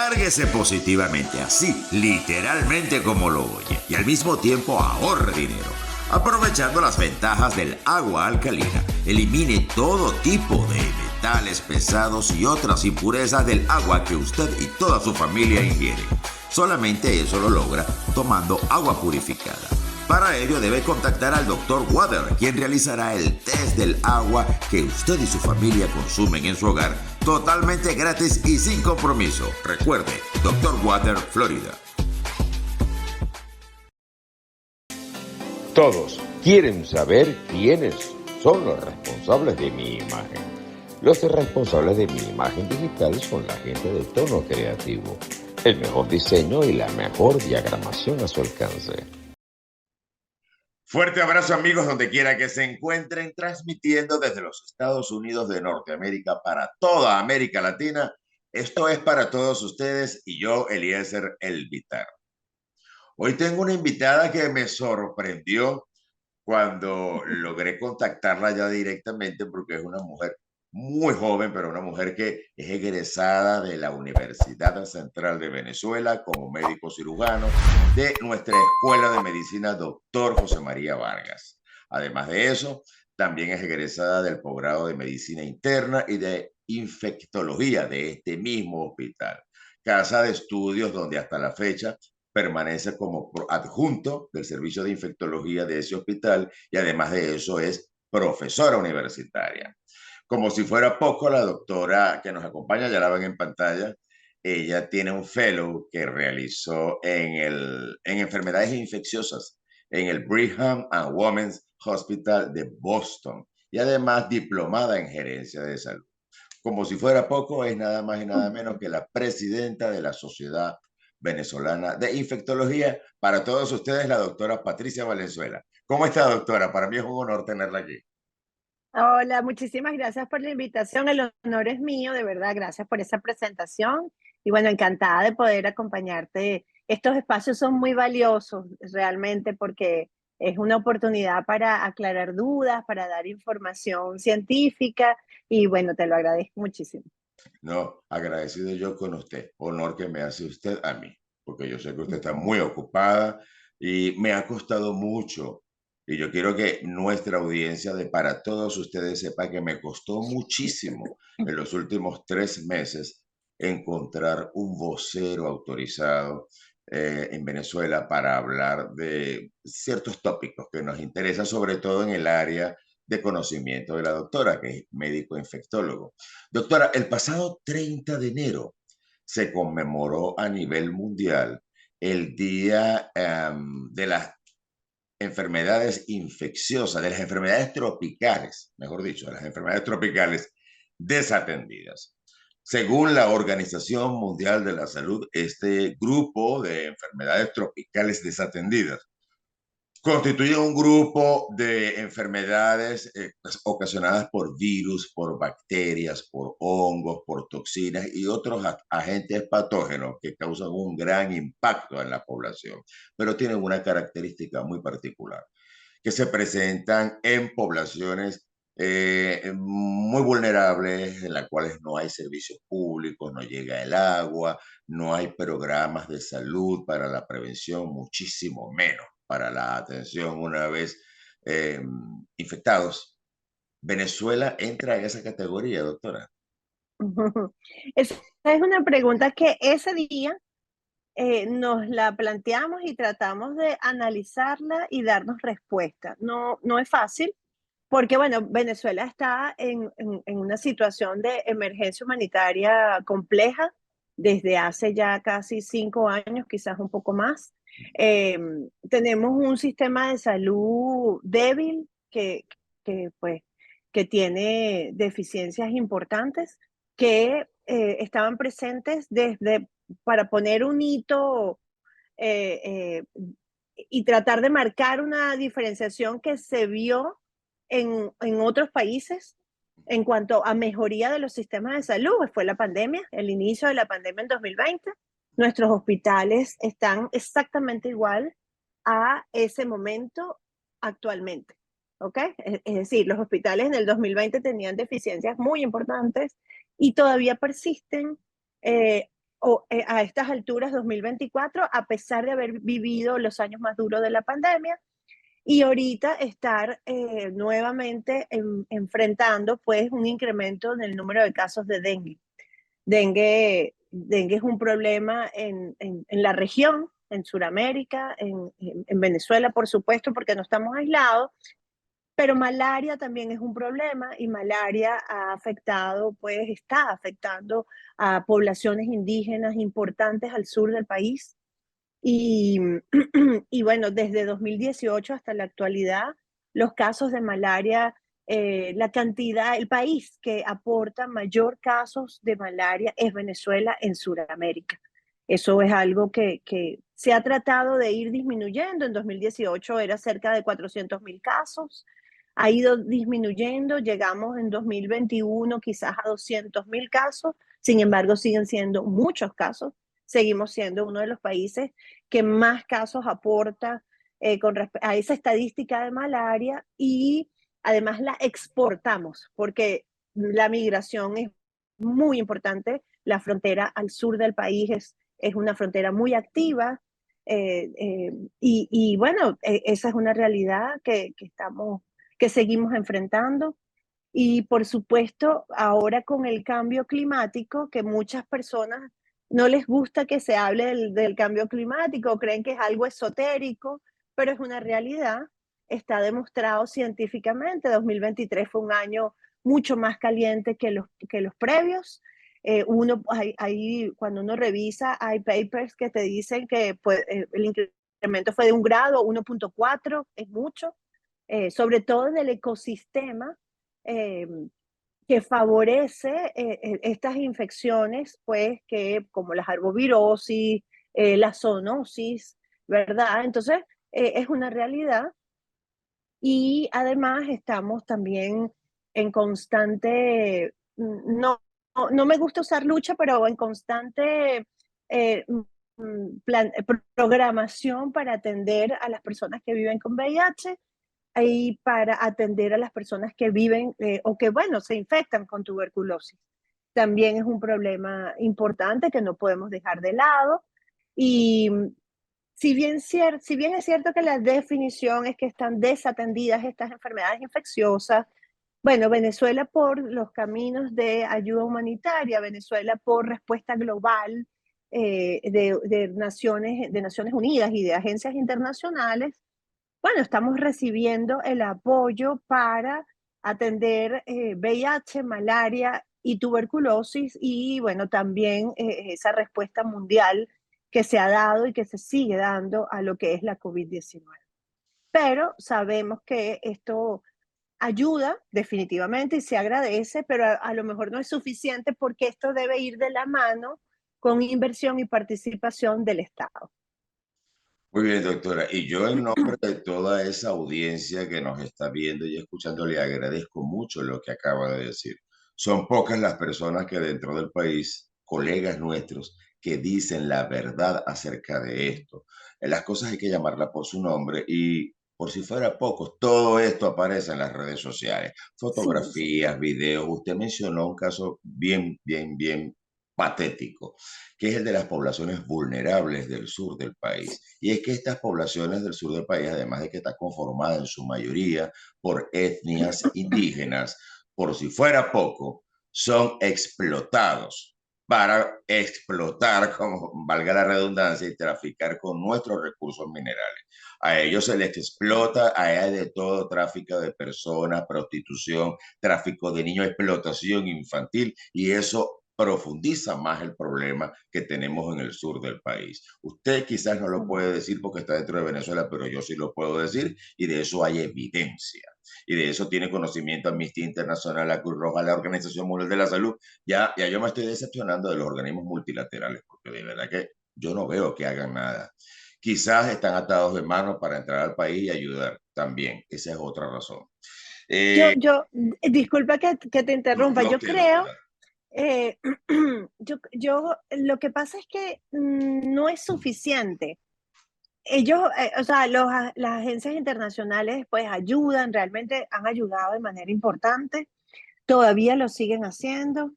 Recárguese positivamente, así, literalmente como lo oye, y al mismo tiempo ahorre dinero. Aprovechando las ventajas del agua alcalina, elimine todo tipo de metales pesados y otras impurezas del agua que usted y toda su familia ingieren. Solamente eso lo logra tomando agua purificada. Para ello debe contactar al Dr. Water, quien realizará el test del agua que usted y su familia consumen en su hogar, totalmente gratis y sin compromiso. Recuerde, Dr. Water, Florida. Todos quieren saber quiénes son los responsables de mi imagen. Los responsables de mi imagen digital son la gente de Tono Creativo. El mejor diseño y la mejor diagramación a su alcance. Fuerte abrazo, amigos, donde quiera que se encuentren, transmitiendo desde los Estados Unidos de Norteamérica para toda América Latina. Esto es para todos ustedes y yo, Eliezer El Vitar. Hoy tengo una invitada que me sorprendió cuando logré contactarla ya directamente, porque es una mujer muy joven, pero una mujer que es egresada de la Universidad Central de Venezuela como médico cirujano de nuestra Escuela de Medicina Doctor José María Vargas. Además de eso, también es egresada del posgrado de Medicina Interna y de Infectología de este mismo hospital. Casa de estudios donde hasta la fecha permanece como adjunto del servicio de infectología de ese hospital y además de eso es profesora universitaria. Como si fuera poco, la doctora que nos acompaña, ya la ven en pantalla, ella tiene un fellow que realizó en enfermedades infecciosas en el Brigham and Women's Hospital de Boston y además diplomada en gerencia de salud. Como si fuera poco, es nada más y nada menos que la presidenta de la Sociedad Venezolana de Infectología. Para todos ustedes, la doctora Patricia Valenzuela. ¿Cómo está, doctora? Para mí es un honor tenerla aquí. Hola, muchísimas gracias por la invitación. El honor es mío, de verdad. Gracias por esa presentación. Y bueno, encantada de poder acompañarte. Estos espacios son muy valiosos realmente porque es una oportunidad para aclarar dudas, para dar información científica y bueno, te lo agradezco muchísimo. No, agradecido yo con usted. Honor que me hace usted a mí, porque yo sé que usted está muy ocupada y me ha costado mucho. Y yo quiero que nuestra audiencia de para todos ustedes sepa que me costó muchísimo en los últimos 3 meses encontrar un vocero autorizado en Venezuela para hablar de ciertos tópicos que nos interesan, sobre todo en el área de conocimiento de la doctora, que es médico infectólogo. Doctora, el pasado 30 de enero se conmemoró a nivel mundial el Día de las Enfermedades Infecciosas, de las enfermedades tropicales, mejor dicho, de las enfermedades tropicales desatendidas. Según la Organización Mundial de la Salud, este grupo de enfermedades tropicales desatendidas constituye un grupo de enfermedades ocasionadas por virus, por bacterias, por hongos, por toxinas y otros agentes patógenos que causan un gran impacto en la población, pero tienen una característica muy particular, que se presentan en poblaciones muy vulnerables, en las cuales no hay servicios públicos, no llega el agua, no hay programas de salud para la prevención, muchísimo menos para la atención una vez eh, infectados. ¿Venezuela entra en esa categoría, doctora? Esa es una pregunta que ese día nos la planteamos y tratamos de analizarla y darnos respuesta. No, no es fácil porque, bueno, Venezuela está en una situación de emergencia humanitaria compleja desde hace ya casi 5 años, quizás un poco más. Tenemos un sistema de salud débil pues, que tiene deficiencias importantes que estaban presentes desde para poner un hito eh, eh, y tratar de marcar una diferenciación que se vio en otros países en cuanto a mejoría de los sistemas de salud. Fue la pandemia, el inicio de la pandemia en 2020. Nuestros hospitales están exactamente igual a ese momento actualmente. ¿Ok? Es decir, los hospitales en el 2020 tenían deficiencias muy importantes y todavía persisten a estas alturas, 2024, a pesar de haber vivido los años más duros de la pandemia, y ahorita estar nuevamente enfrentando pues un incremento en el número de casos de dengue. Dengue es un problema en la región, en Sudamérica, en Venezuela, por supuesto, porque no estamos aislados, pero malaria también es un problema y malaria ha afectado, pues está afectando a poblaciones indígenas importantes al sur del país. Y, y bueno, desde 2018 hasta la actualidad, los casos de malaria, la cantidad, el país que aporta mayor casos de malaria es Venezuela en Sudamérica. Eso es algo que se ha tratado de ir disminuyendo. En 2018 era cerca de 400.000 casos, ha ido disminuyendo, llegamos en 2021 quizás a 200.000 casos, sin embargo siguen siendo muchos casos, seguimos siendo uno de los países que más casos aporta a esa estadística de malaria y además la exportamos porque la migración es muy importante. La frontera al sur del país es una frontera muy activa y bueno, esa es una realidad que seguimos enfrentando. Y por supuesto, ahora con el cambio climático, que muchas personas no les gusta que se hable del cambio climático, creen que es algo esotérico, pero es una realidad, está demostrado científicamente. 2023 fue un año mucho más caliente que los previos. Cuando uno revisa, hay papers que te dicen que pues, el incremento fue de 1 grado, 1.4, es mucho, sobre todo en el ecosistema eh, que favorece estas infecciones, pues, que como las arbovirosis, la zoonosis, ¿verdad? Entonces, es una realidad y además estamos también en constante, no me gusta usar lucha, pero en constante programación para atender a las personas que viven con VIH y para atender a las personas que viven o que, bueno, se infectan con tuberculosis. También es un problema importante que no podemos dejar de lado. Y si bien es cierto que la definición es que están desatendidas estas enfermedades infecciosas, bueno, Venezuela por los caminos de ayuda humanitaria, Venezuela por respuesta global de Naciones Unidas y de agencias internacionales, bueno, estamos recibiendo el apoyo para atender VIH, malaria y tuberculosis y bueno, también esa respuesta mundial que se ha dado y que se sigue dando a lo que es la COVID-19. Pero sabemos que esto ayuda definitivamente y se agradece, pero a lo mejor no es suficiente porque esto debe ir de la mano con inversión y participación del Estado. Muy bien, doctora. Y yo en nombre de toda esa audiencia que nos está viendo y escuchando, le agradezco mucho lo que acaba de decir. Son pocas las personas que dentro del país, colegas nuestros, que dicen la verdad acerca de esto. Las cosas hay que llamarlas por su nombre y por si fuera poco, todo esto aparece en las redes sociales. Sí, sí. Fotografías, videos. Usted mencionó un caso bien patético, que es el de las poblaciones vulnerables del sur del país. Y es que estas poblaciones del sur del país, además de que está conformada en su mayoría por etnias indígenas, por si fuera poco, son explotados para explotar, como valga la redundancia, y traficar con nuestros recursos minerales. A ellos se les explota, hay de todo, tráfico de personas, prostitución, tráfico de niños, explotación infantil, y eso profundiza más el problema que tenemos en el sur del país. Usted quizás no lo puede decir porque está dentro de Venezuela, pero yo sí lo puedo decir y de eso hay evidencia. Y de eso tiene conocimiento Amnistía Internacional, la Cruz Roja, la Organización Mundial de la Salud. Ya yo me estoy decepcionando de los organismos multilaterales porque de verdad que yo no veo que hagan nada. Quizás están atados de manos para entrar al país y ayudar también. Esa es otra razón. Disculpa que te No, interrumpa, no yo que creo, doctora. eh, lo que pasa es que no es suficiente. Ellos, o sea, las agencias internacionales pues ayudan, realmente han ayudado de manera importante, todavía lo siguen haciendo.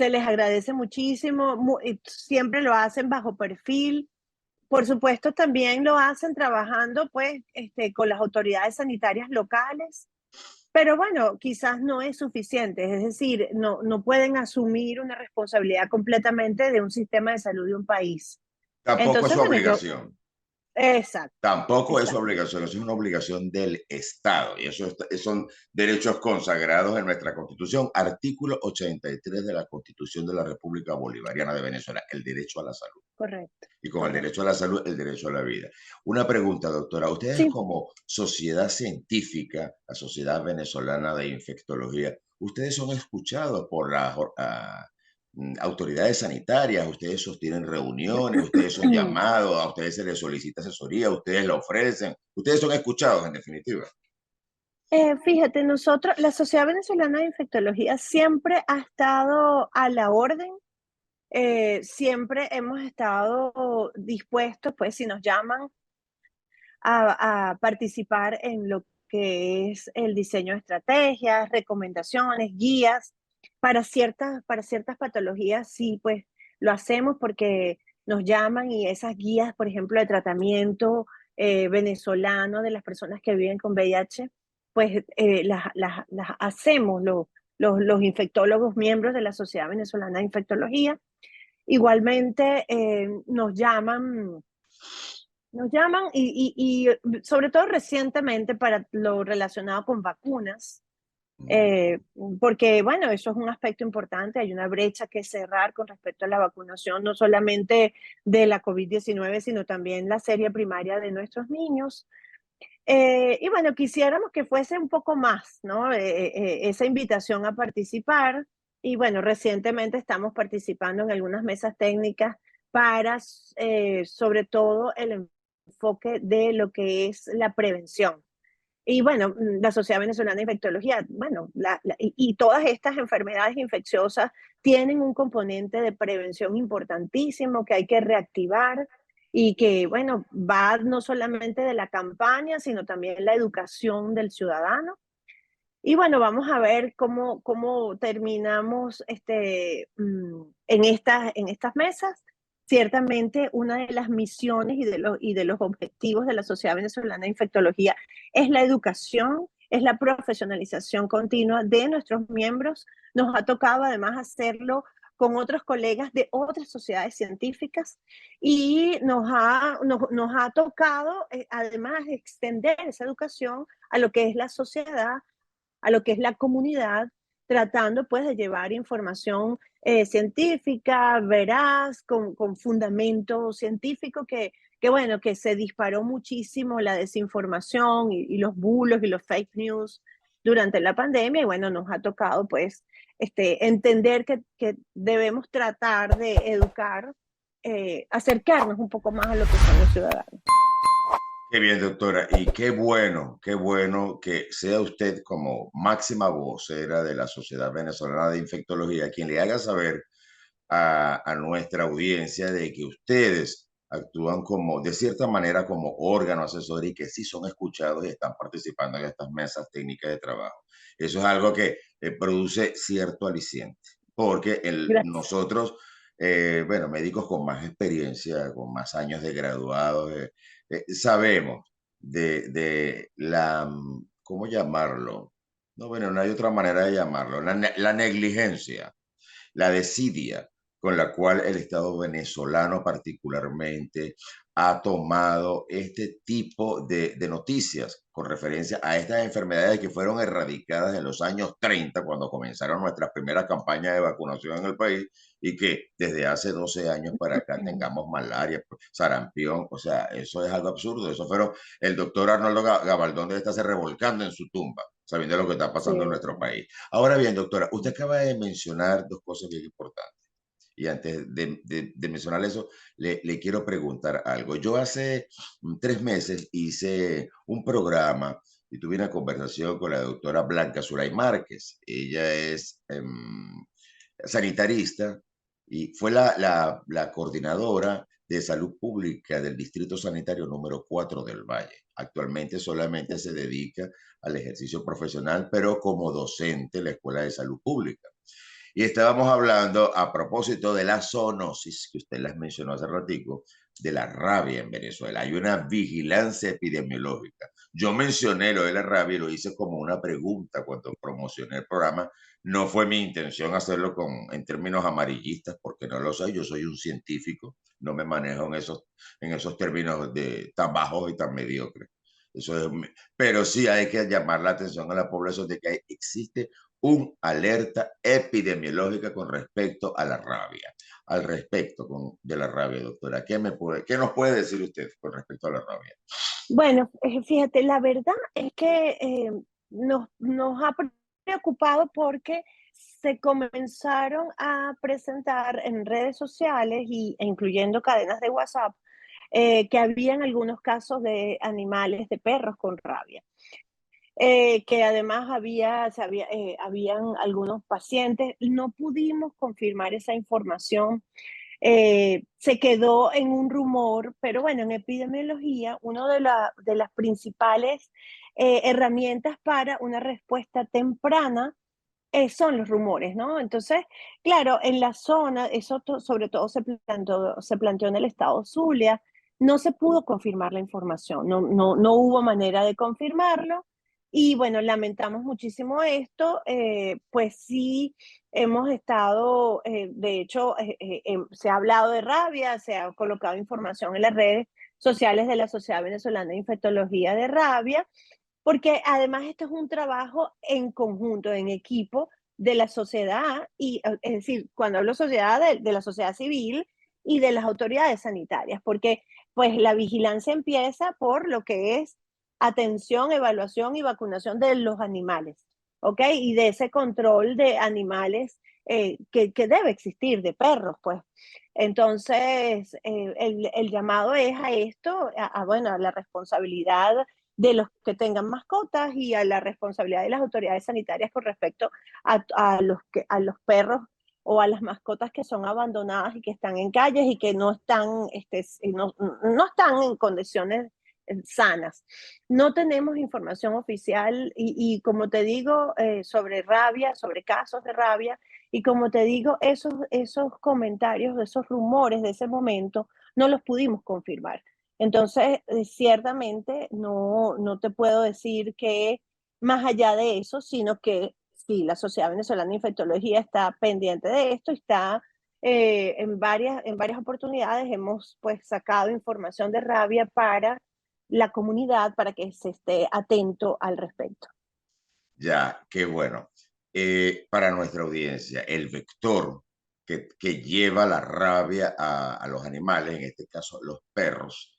se les agradece muchísimo, siempre lo hacen bajo perfil. Por supuesto, también lo hacen trabajando pues con las autoridades sanitarias locales, pero bueno, quizás no es suficiente, es decir, no pueden asumir una responsabilidad completamente de un sistema de salud de un país. Tampoco es Entonces, su bueno, yo, obligación. exacto, Tampoco es su exacto, obligación, eso es una obligación del Estado y son derechos consagrados en nuestra Constitución. Artículo 83 de la Constitución de la República Bolivariana de Venezuela, el derecho a la salud. correcto, Y con el derecho correcto. a la salud, el derecho a la vida. Una pregunta, doctora. Ustedes Sí, como sociedad científica, la Sociedad Venezolana de Infectología, ustedes son escuchados por las autoridades sanitarias, ustedes sostienen reuniones, ustedes son llamados, a ustedes se les solicita asesoría, ustedes la ofrecen, ustedes son escuchados en definitiva. Fíjate, nosotros, la Sociedad Venezolana de Infectología siempre ha estado a la orden. Siempre hemos estado dispuestos, pues si nos llaman a participar en lo que es el diseño de estrategias, recomendaciones, guías para ciertas patologías, sí, pues lo hacemos porque nos llaman y esas guías, por ejemplo, de tratamiento venezolano de las personas que viven con VIH, pues las hacemos los infectólogos miembros de la Sociedad Venezolana de Infectología. Igualmente nos llaman sobre todo recientemente para lo relacionado con vacunas, Mm. eh, porque bueno, eso es un aspecto importante, hay una brecha que cerrar con respecto a la vacunación, no solamente de la COVID-19, sino también la serie primaria de nuestros niños. Y bueno, quisiéramos que fuese un poco más, ¿no? Esa invitación a participar. Y bueno, recientemente estamos participando en algunas mesas técnicas para, sobre todo, el enfoque de lo que es la prevención. Y bueno, la Sociedad Venezolana de Infectología, bueno, y todas estas enfermedades infecciosas tienen un componente de prevención importantísimo que hay que reactivar y que, bueno, va no solamente de la campaña, sino también la educación del ciudadano. Y bueno, vamos a ver cómo terminamos en estas mesas. Ciertamente, una de las misiones y de los objetivos de la Sociedad Venezolana de Infectología es la educación, es la profesionalización continua de nuestros miembros. Nos ha tocado además hacerlo con otros colegas de otras sociedades científicas y nos ha tocado además extender esa educación a lo que es la sociedad, a lo que es la comunidad, tratando pues de llevar información científica, veraz, con fundamento científico bueno, que se disparó muchísimo la desinformación y los bulos y los fake news durante la pandemia y bueno, nos ha tocado pues entender que debemos tratar de educar, acercarnos un poco más a lo que son los ciudadanos. Qué bien, doctora. Y qué bueno que sea usted como máxima vocera de la Sociedad Venezolana de Infectología quien le haga saber a nuestra audiencia de que ustedes actúan como, de cierta manera, como órgano asesor y que sí son escuchados y están participando en estas mesas técnicas de trabajo. Eso es algo que produce cierto aliciente, porque Gracias. nosotros, bueno, médicos con más experiencia, con más años de graduados, sabemos de la, ¿cómo llamarlo? No, bueno, no hay otra manera de llamarlo, la negligencia, la desidia con la cual el Estado venezolano particularmente ha tomado este tipo de noticias con referencia a estas enfermedades que fueron erradicadas en los años 30 cuando comenzaron nuestras primeras campañas de vacunación en el país y que desde hace 12 años para acá tengamos malaria, sarampión, o sea, eso es algo absurdo. Eso fueron, el doctor Arnoldo Gabaldón debe estarse revolcando en su tumba sabiendo lo que está Sí, pasando en nuestro país. Ahora bien, doctora, usted acaba de mencionar dos cosas bien importantes. Y antes de mencionar eso, le quiero preguntar algo. Yo hace 3 meses hice un programa y tuve una conversación con la doctora Blanca Suray Márquez. Ella es sanitarista y fue la coordinadora de salud pública del Distrito Sanitario número 4 del Valle. Actualmente solamente se dedica al ejercicio profesional, pero como docente en la Escuela de Salud Pública. Y estábamos hablando a propósito de la zoonosis, que usted las mencionó hace ratico, de la rabia en Venezuela. Hay una vigilancia epidemiológica. Yo mencioné lo de la rabia y lo hice como una pregunta cuando promocioné el programa. No fue mi intención hacerlo en términos amarillistas, porque no lo soy. Yo soy un científico, no me manejo en esos términos tan bajos y tan mediocres. Pero sí hay que llamar la atención a la población de que existe un alerta epidemiológica con respecto a la rabia. Al respecto de la rabia, doctora, ¿qué nos puede decir usted con respecto a la rabia? Bueno, fíjate, la verdad es que nos ha preocupado porque se comenzaron a presentar en redes sociales e incluyendo cadenas de WhatsApp que habían algunos casos de animales, de perros con rabia. Que además habían algunos pacientes. No pudimos confirmar esa información, se quedó en un rumor, pero bueno, en epidemiología, una de las principales herramientas para una respuesta temprana son los rumores, ¿no? Entonces, claro, en la zona, sobre todo se planteó en el estado Zulia, no se pudo confirmar la información, no hubo manera de confirmarlo. Y bueno, lamentamos muchísimo esto, pues sí, hemos estado, de hecho, se ha hablado de rabia, se ha colocado información en las redes sociales de la Sociedad Venezolana de Infectología de Rabia, porque además esto es un trabajo en conjunto, en equipo de la sociedad, y es decir, cuando hablo sociedad, de la sociedad civil y de las autoridades sanitarias, porque pues la vigilancia empieza por lo que es atención, evaluación y vacunación de los animales, ¿ok? Y de ese control de animales que debe existir, de perros, pues. Entonces, el llamado es a esto, bueno, a la responsabilidad de los que tengan mascotas y a la responsabilidad de las autoridades sanitarias con respecto a los perros o a las mascotas que son abandonadas y que están en calles y que no están, no están en condiciones sanas. No tenemos información oficial y como te digo, sobre rabia, sobre casos de rabia, y como te digo, esos comentarios, esos rumores de ese momento, no los pudimos confirmar. Entonces, ciertamente no te puedo decir que más allá de eso, sino que sí, la Sociedad Venezolana de Infectología está pendiente de esto, está en varias oportunidades hemos pues sacado información de rabia para la comunidad para que se esté atento al respecto. Ya, qué bueno. Para nuestra audiencia, el vector que lleva la rabia a los animales, en este caso los perros,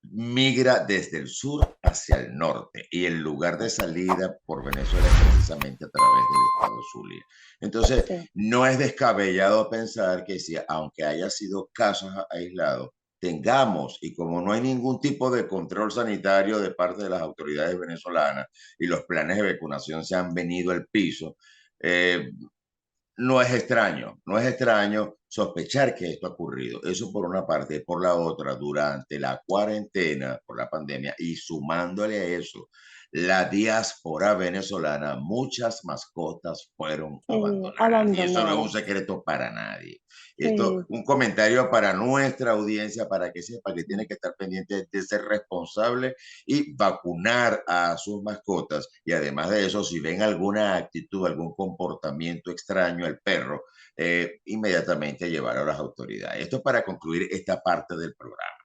migra desde el sur hacia el norte y el lugar de salida por Venezuela es precisamente a través del estado Zulia. Entonces, Sí. no es descabellado pensar que si, aunque haya sido casos aislados, tengamos, y como no hay ningún tipo de control sanitario de parte de las autoridades venezolanas y los planes de vacunación se han venido al piso, eh, no es extraño sospechar que esto ha ocurrido. Eso por una parte. Por la otra, durante la cuarentena por la pandemia y sumándole a eso la diáspora venezolana, muchas mascotas fueron abandonadas. Y eso no es un Abandonadas. secreto para nadie. Esto, Sí. un comentario para nuestra audiencia, para que sepa que tiene que estar pendiente de ser responsable y vacunar a sus mascotas. Y además de eso, si ven alguna actitud, algún comportamiento extraño al perro, inmediatamente llevar a las autoridades. Esto es para concluir esta parte del programa.